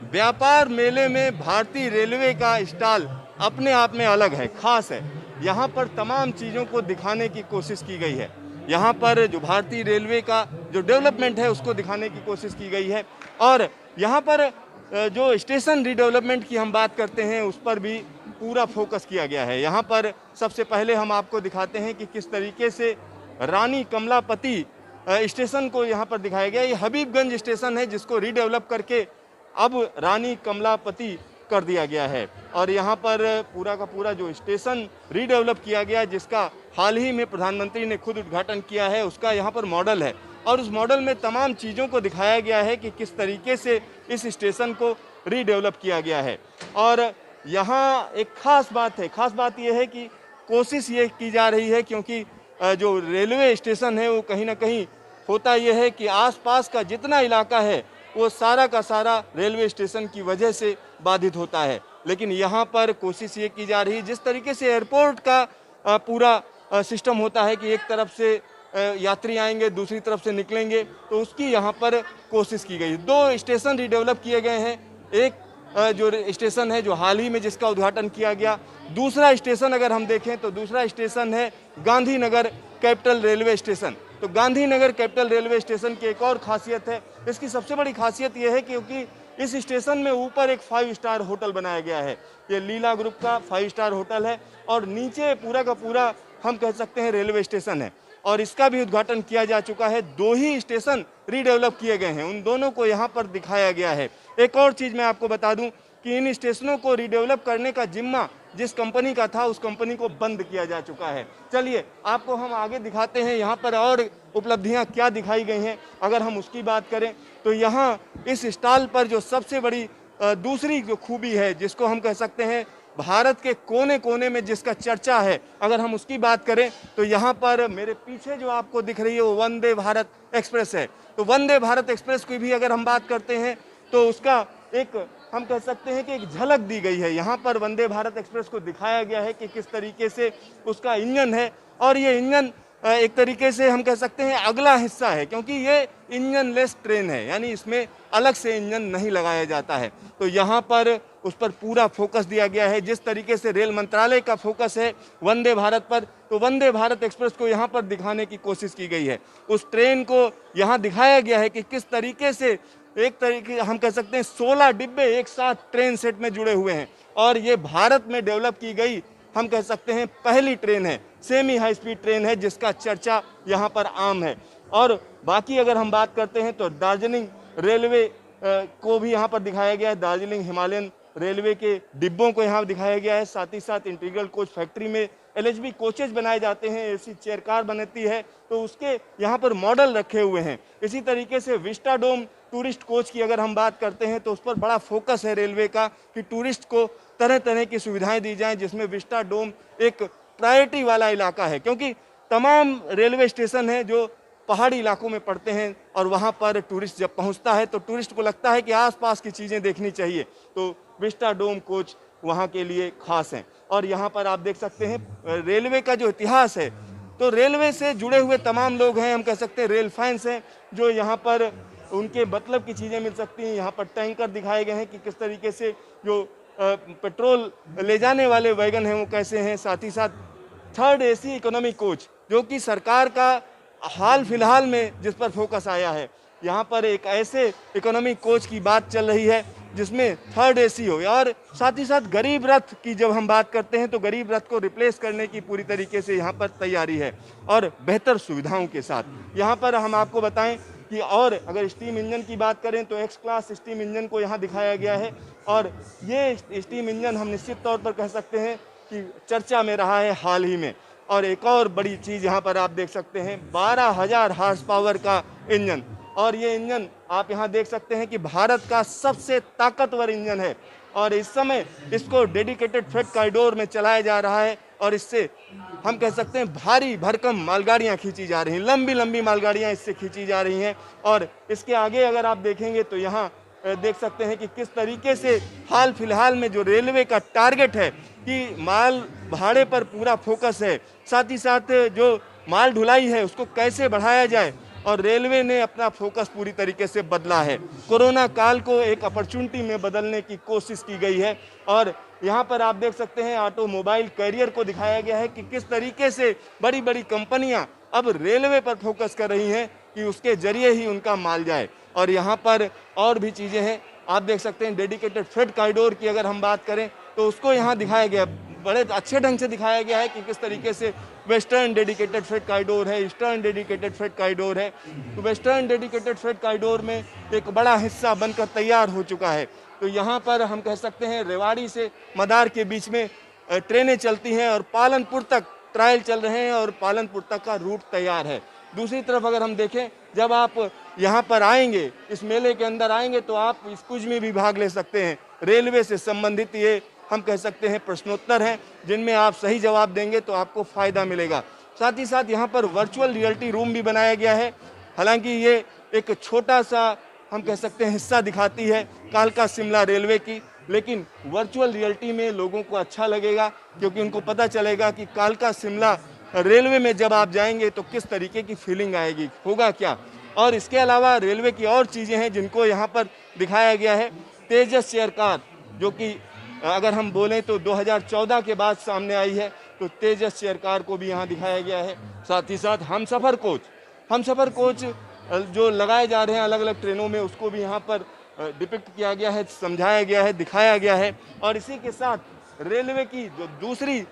व्यापार मेले में भारतीय रेलवे का स्टॉल अपने आप में अलग है, खास है। यहाँ पर तमाम चीज़ों को दिखाने की कोशिश की गई है। यहाँ पर जो भारतीय रेलवे का जो डेवलपमेंट है उसको दिखाने की कोशिश की गई है। और यहाँ पर जो स्टेशन रीडेवलपमेंट की हम बात करते हैं उस पर भी पूरा फोकस किया गया है। यहाँ पर सबसे पहले हम आपको दिखाते हैं कि किस तरीके से रानी कमलापति स्टेशन को यहाँ पर दिखाया गया। ये हबीबगंज स्टेशन है जिसको रीडेवलप करके अब रानी कमलापति कर दिया गया है। और यहाँ पर पूरा का पूरा जो स्टेशन रीडेवलप किया गया जिसका हाल ही में प्रधानमंत्री ने खुद उद्घाटन किया है, उसका यहाँ पर मॉडल है। और उस मॉडल में तमाम चीज़ों को दिखाया गया है कि किस तरीके से इस स्टेशन को रीडेवलप किया गया है। और यहाँ एक खास बात यह है कि कोशिश ये की जा रही है, क्योंकि जो रेलवे स्टेशन है वो कहीं ना कहीं होता यह है कि आसपास का जितना इलाका है वो सारा का सारा रेलवे स्टेशन की वजह से बाधित होता है। लेकिन यहाँ पर कोशिश ये की जा रही है, जिस तरीके से एयरपोर्ट का पूरा सिस्टम होता है कि एक तरफ से यात्री आएंगे दूसरी तरफ से निकलेंगे, तो उसकी यहाँ पर कोशिश की गई। 2 स्टेशन रीडेवलप किए गए हैं। एक जो स्टेशन है जो हाल ही में जिसका उद्घाटन किया गया, दूसरा स्टेशन अगर हम देखें तो दूसरा स्टेशन है गांधीनगर कैपिटल रेलवे स्टेशन। तो गांधीनगर कैपिटल रेलवे स्टेशन की एक और खासियत है, इसकी सबसे बड़ी खासियत यह है क्योंकि इस स्टेशन में ऊपर एक 5 स्टार होटल बनाया गया है। ये लीला ग्रुप का 5 स्टार होटल है और नीचे पूरा का पूरा हम कह सकते हैं रेलवे स्टेशन है। और इसका भी उद्घाटन किया जा चुका है। 2 ही स्टेशन रीडेवलप किए गए हैं, उन दोनों को यहाँ पर दिखाया गया है। एक और चीज़ मैं आपको बता दूं कि इन स्टेशनों को रीडेवलप करने का जिम्मा जिस कंपनी का था उस कंपनी को बंद किया जा चुका है। चलिए आपको हम आगे दिखाते हैं यहाँ पर और उपलब्धियाँ क्या दिखाई गई हैं। अगर हम उसकी बात करें तो यहाँ इस स्टॉल पर जो सबसे बड़ी दूसरी जो खूबी है, जिसको हम कह सकते हैं भारत के कोने कोने में जिसका चर्चा है, अगर हम उसकी बात करें तो यहाँ पर मेरे पीछे जो आपको दिख रही है वो वंदे भारत एक्सप्रेस है। तो वंदे भारत एक्सप्रेस की भी अगर हम बात करते हैं तो उसका एक हम कह सकते हैं कि एक झलक दी गई है। यहाँ पर वंदे भारत एक्सप्रेस को दिखाया गया है कि किस तरीके से उसका इंजन है। और ये इंजन एक तरीके से हम कह सकते हैं अगला हिस्सा है, क्योंकि ये इंजन लेस ट्रेन है, यानी इसमें अलग से इंजन नहीं लगाया जाता है। तो यहाँ पर उस पर पूरा फोकस दिया गया है। जिस तरीके से रेल मंत्रालय का फोकस है वंदे भारत पर, तो वंदे भारत एक्सप्रेस को यहाँ पर दिखाने की कोशिश की गई है। उस ट्रेन को यहाँ दिखाया गया है कि किस तरीके से एक तरीके हम कह सकते हैं 16 डिब्बे एक साथ ट्रेन सेट में जुड़े हुए हैं। और ये भारत में डेवलप की गई हम कह सकते हैं पहली ट्रेन है, सेमी हाई स्पीड ट्रेन है, जिसका चर्चा यहाँ पर आम है। और बाकी अगर हम बात करते हैं तो दार्जिलिंग रेलवे को भी यहाँ पर दिखाया गया है। दार्जिलिंग हिमालयन रेलवे के डिब्बों को यहाँ दिखाया गया है। साथ ही साथ इंटीग्रल कोच फैक्ट्री में LHB कोचेज बनाए जाते हैं, AC चेयर कार बनती है, तो उसके यहाँ पर मॉडल रखे हुए हैं। इसी तरीके से विस्टाडोम टूरिस्ट कोच की अगर हम बात करते हैं तो उस पर बड़ा फोकस है रेलवे का कि टूरिस्ट को तरह तरह की सुविधाएं दी जाएं, जिसमें विस्टाडोम एक प्रायोरिटी वाला इलाका है, क्योंकि तमाम रेलवे स्टेशन हैं जो पहाड़ी इलाकों में पड़ते हैं और वहाँ पर टूरिस्ट जब पहुँचता है तो टूरिस्ट को लगता है कि आसपास की चीज़ें देखनी चाहिए, तो विस्टाडोम कोच वहाँ के लिए खास हैं। और यहाँ पर आप देख सकते हैं रेलवे का जो इतिहास है, तो रेलवे से जुड़े हुए तमाम लोग हैं, हम कह सकते हैं रेल फैंस हैं, जो यहाँ पर उनके मतलब की चीज़ें मिल सकती हैं। यहाँ पर टैंकर दिखाए गए हैं कि किस तरीके से जो पेट्रोल ले जाने वाले वैगन हैं वो कैसे हैं। साथ ही साथ 3rd AC इकोनॉमी कोच जो कि सरकार का हाल फिलहाल में जिस पर फोकस आया है, यहाँ पर एक ऐसे इकोनॉमी कोच की बात चल रही है जिसमें 3rd AC हो। और साथ ही साथ गरीब रथ की जब हम बात करते हैं तो गरीब रथ को रिप्लेस करने की पूरी तरीके से यहाँ पर तैयारी है और बेहतर सुविधाओं के साथ। यहाँ पर हम आपको बताएं कि और अगर स्टीम इंजन की बात करें तो X क्लास स्टीम इंजन को यहाँ दिखाया गया है। और ये स्टीम इंजन हम निश्चित तौर पर कह सकते हैं कि चर्चा में रहा है हाल ही में। और एक और बड़ी चीज़ यहाँ पर आप देख सकते हैं 12,000 हार्स पावर का इंजन, और ये इंजन आप यहाँ देख सकते हैं कि भारत का सबसे ताकतवर इंजन है। और इस समय इसको डेडिकेटेड फ्रेट कॉरिडोर में चलाया जा रहा है और इससे हम कह सकते हैं भारी भरकम मालगाड़ियाँ खींची जा रही हैं, लंबी लंबी मालगाड़ियाँ इससे खींची जा रही हैं। और इसके आगे अगर आप देखेंगे तो यहाँ देख सकते हैं कि किस तरीके से हाल फिलहाल में जो रेलवे का टारगेट है कि माल भाड़े पर पूरा फोकस है, साथ ही साथ जो माल ढुलाई है उसको कैसे बढ़ाया जाए और रेलवे ने अपना फोकस पूरी तरीके से बदला है। कोरोना काल को एक अपॉर्चुनिटी में बदलने की कोशिश की गई है और यहाँ पर आप देख सकते हैं ऑटोमोबाइल कैरियर को दिखाया गया है कि किस तरीके से बड़ी बड़ी कंपनियां अब रेलवे पर फोकस कर रही हैं कि उसके जरिए ही उनका माल जाए। और यहाँ पर और भी चीज़ें हैं, आप देख सकते हैं डेडिकेटेड फ्रेट कॉरिडोर की अगर हम बात करें तो उसको यहाँ दिखाया गया, बड़े अच्छे ढंग से दिखाया गया है कि किस तरीके से वेस्टर्न डेडिकेटेड फ्रेट कॉरिडोर है, ईस्टर्न डेडिकेटेड फ्रेट कॉरिडोर है। तो वेस्टर्न डेडिकेटेड फ्रेट कॉरिडोर में एक बड़ा हिस्सा बनकर तैयार हो चुका है। तो यहाँ पर हम कह सकते हैं रेवाड़ी से मदार के बीच में ट्रेनें चलती हैं और पालनपुर तक ट्रायल चल रहे हैं और पालनपुर तक का रूट तैयार है। दूसरी तरफ अगर हम देखें, जब आप यहाँ पर आएंगे, इस मेले के अंदर आएंगे तो आप इस क्विज में भी भाग ले सकते हैं। रेलवे से संबंधित ये हम कह सकते हैं प्रश्नोत्तर हैं जिनमें आप सही जवाब देंगे तो आपको फ़ायदा मिलेगा। साथ ही साथ यहाँ पर वर्चुअल रियलिटी रूम भी बनाया गया है। हालांकि ये एक छोटा सा हम कह सकते हैं हिस्सा दिखाती है कालका शिमला रेलवे की, लेकिन वर्चुअल रियलिटी में लोगों को अच्छा लगेगा क्योंकि उनको पता चलेगा कि कालका शिमला रेलवे में जब आप जाएंगे तो किस तरीके की फीलिंग आएगी, होगा क्या। और इसके अलावा रेलवे की और चीज़ें हैं जिनको यहाँ पर दिखाया गया है। तेजस चेयर कार, जो कि अगर हम बोलें तो 2014 के बाद सामने आई है, तो तेजस चेयर कार को भी यहाँ दिखाया गया है। साथ ही साथ हमसफ़र कोच जो लगाए जा रहे हैं अलग अलग ट्रेनों में, उसको भी यहाँ पर डिपिक्ट किया गया है, समझाया गया है, दिखाया गया है। और इसी के साथ रेलवे की जो दूसरी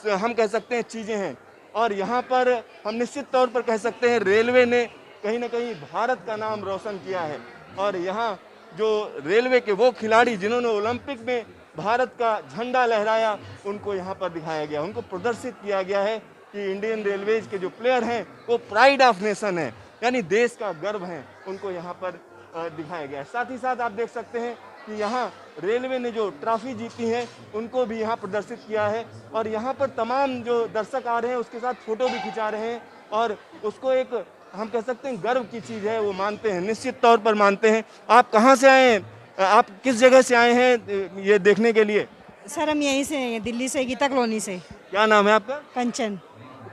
हम कह सकते हैं चीज़ें हैं, और यहाँ पर हम निश्चित तौर पर कह सकते हैं रेलवे ने कहीं ना कहीं भारत का नाम रोशन किया है। और यहाँ जो रेलवे के वो खिलाड़ी जिन्होंने ओलंपिक में भारत का झंडा लहराया, उनको यहाँ पर दिखाया गया, उनको प्रदर्शित किया गया है कि इंडियन रेलवेज के जो प्लेयर हैं वो प्राइड ऑफ नेशन है, यानी देश का गर्व है, उनको यहाँ पर दिखाया गया है। साथ ही साथ आप देख सकते हैं कि यहाँ रेलवे ने जो ट्रॉफी जीती हैं उनको भी यहाँ प्रदर्शित किया है और यहाँ पर तमाम जो दर्शक आ रहे हैं उसके साथ फ़ोटो भी खिंचा रहे हैं और उसको एक हम कह सकते हैं गर्व की चीज़ है, वो मानते हैं, निश्चित तौर पर मानते हैं। आप कहाँ से आए हैं, आप किस जगह से आए हैं ये देखने के लिए? सर हम यहीं से हैं, दिल्ली से, गीता कॉलोनी से। क्या नाम है आपका? कंचन।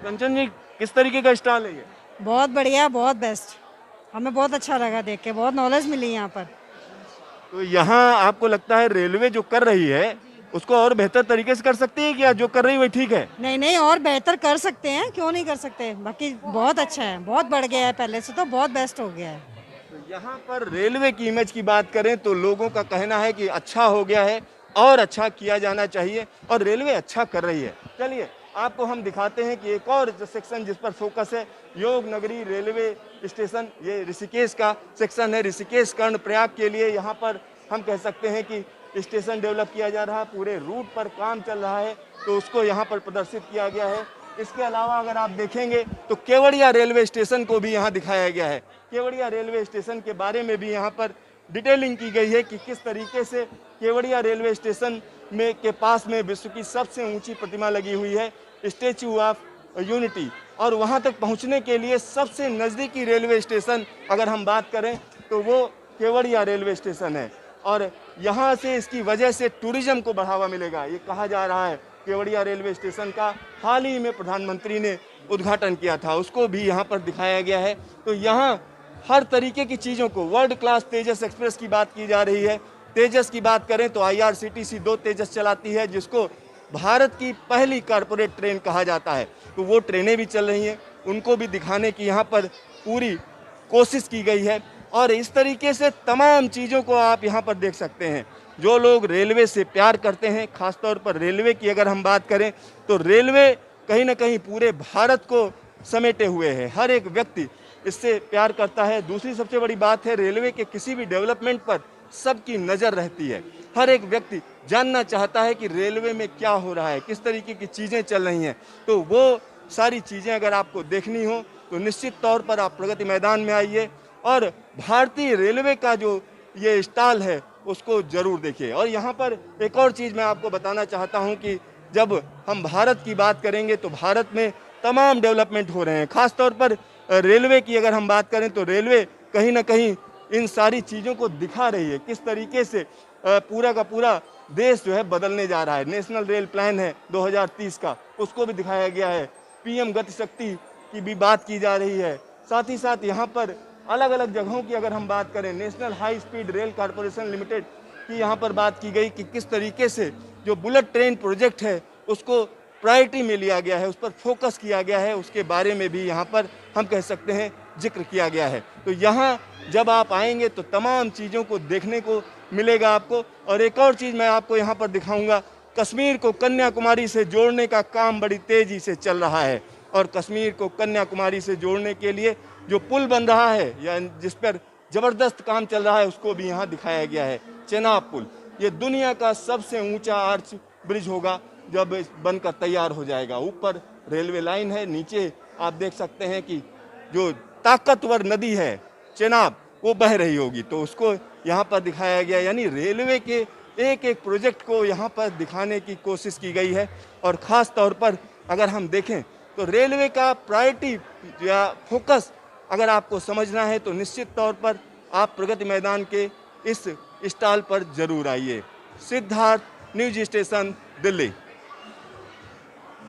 कंचन जी, किस तरीके का स्टॉल है ये? बहुत बढ़िया, बहुत बेस्ट, हमें बहुत अच्छा लगा देख के, बहुत नॉलेज मिली यहाँ पर। तो यहाँ आपको लगता है रेलवे जो कर रही है उसको और बेहतर तरीके से कर सकती है क्या, जो कर रही है वही ठीक है? नहीं नहीं, और बेहतर कर सकते हैं, क्यों नहीं कर सकते, बाकी बहुत अच्छा है, बहुत बढ़ गया है पहले से, तो बहुत बेस्ट हो गया है। तो यहाँ पर रेलवे की इमेज की बात करें तो लोगों का कहना है कि अच्छा हो गया है और अच्छा किया जाना चाहिए और रेलवे अच्छा कर रही है। चलिए आपको हम दिखाते हैं कि एक और जो सेक्शन जिस पर फोकस है, योग नगरी रेलवे स्टेशन, ये ऋषिकेश का सेक्शन है। ऋषिकेश कर्णप्रयाग के लिए यहाँ पर हम कह सकते हैं कि स्टेशन डेवलप किया जा रहा है, पूरे रूट पर काम चल रहा है, तो उसको यहाँ पर प्रदर्शित किया गया है। इसके अलावा अगर आप देखेंगे तो केवड़िया रेलवे स्टेशन को भी यहाँ दिखाया गया है। केवड़िया रेलवे स्टेशन के बारे में भी यहाँ पर डिटेलिंग की गई है कि किस तरीके से केवड़िया रेलवे स्टेशन में के पास में विश्व की सबसे ऊंची प्रतिमा लगी हुई है, स्टैचू ऑफ यूनिटी, और वहाँ तक पहुँचने के लिए सबसे नज़दीकी रेलवे स्टेशन अगर हम बात करें तो वो केवड़िया रेलवे स्टेशन है। और यहाँ से इसकी वजह से टूरिज्म को बढ़ावा मिलेगा, ये कहा जा रहा है। केवड़िया रेलवे स्टेशन का हाल ही में प्रधानमंत्री ने उद्घाटन किया था, उसको भी यहाँ पर दिखाया गया है। तो यहाँ हर तरीके की चीज़ों को, वर्ल्ड क्लास तेजस एक्सप्रेस की बात की जा रही है। तेजस की बात करें तो IRCTC 2 तेजस चलाती है, जिसको भारत की पहली कारपोरेट ट्रेन कहा जाता है। तो वो ट्रेनें भी चल रही हैं, उनको भी दिखाने की यहाँ पर पूरी कोशिश की गई है। और इस तरीके से तमाम चीज़ों को आप यहाँ पर देख सकते हैं। जो लोग रेलवे से प्यार करते हैं, ख़ासतौर पर रेलवे की अगर हम बात करें तो रेलवे कहीं ना कहीं पूरे भारत को समेटे हुए है, हर एक व्यक्ति इससे प्यार करता है। दूसरी सबसे बड़ी बात है, रेलवे के किसी भी डेवलपमेंट पर सबकी नज़र रहती है, हर एक व्यक्ति जानना चाहता है कि रेलवे में क्या हो रहा है, किस तरीके की चीज़ें चल रही हैं। तो वो सारी चीज़ें अगर आपको देखनी हो तो निश्चित तौर पर आप प्रगति मैदान में आइए और भारतीय रेलवे का जो ये स्टॉल है उसको ज़रूर देखिए। और यहाँ पर एक और चीज़ मैं आपको बताना चाहता हूँ कि जब हम भारत की बात करेंगे तो भारत में तमाम डेवलपमेंट हो रहे हैं। ख़ास तौर पर रेलवे की अगर हम बात करें तो रेलवे कहीं ना कहीं इन सारी चीज़ों को दिखा रही है, किस तरीके से पूरा का पूरा देश जो है बदलने जा रहा है। नेशनल रेल प्लान है 2030 का, उसको भी दिखाया गया है। PM गति शक्ति की भी बात की जा रही है। साथ ही साथ यहाँ पर अलग अलग जगहों की अगर हम बात करें, national high speed rail corporation limited की यहाँ पर बात की गई कि किस तरीके से जो बुलेट ट्रेन प्रोजेक्ट है उसको प्रायोरिटी में लिया गया है, उस पर फोकस किया गया है, उसके बारे में भी यहाँ पर हम कह सकते हैं जिक्र किया गया है। तो यहाँ जब आप आएंगे तो तमाम चीज़ों को देखने को मिलेगा आपको। और एक और चीज़ मैं आपको यहाँ पर दिखाऊंगा, कश्मीर को कन्याकुमारी से जोड़ने का काम बड़ी तेज़ी से चल रहा है और कश्मीर को कन्याकुमारी से जोड़ने के लिए जो पुल बन रहा है या जिस पर ज़बरदस्त काम चल रहा है उसको भी यहाँ दिखाया गया है। चेनाब पुल ये दुनिया का सबसे ऊंचा आर्च ब्रिज होगा जब बनकर तैयार हो जाएगा। ऊपर रेलवे लाइन है, नीचे आप देख सकते हैं कि जो ताकतवर नदी है चेनाब वो बह रही होगी, तो उसको यहाँ पर दिखाया गया। यानी रेलवे के एक एक प्रोजेक्ट को यहाँ पर दिखाने की कोशिश की गई है। और ख़ास तौर पर अगर हम देखें तो रेलवे का प्रायोरिटी या फोकस अगर आपको समझना है तो निश्चित तौर पर आप प्रगति मैदान के इस स्टॉल पर जरूर आइए। Siddharth, news station, Delhi.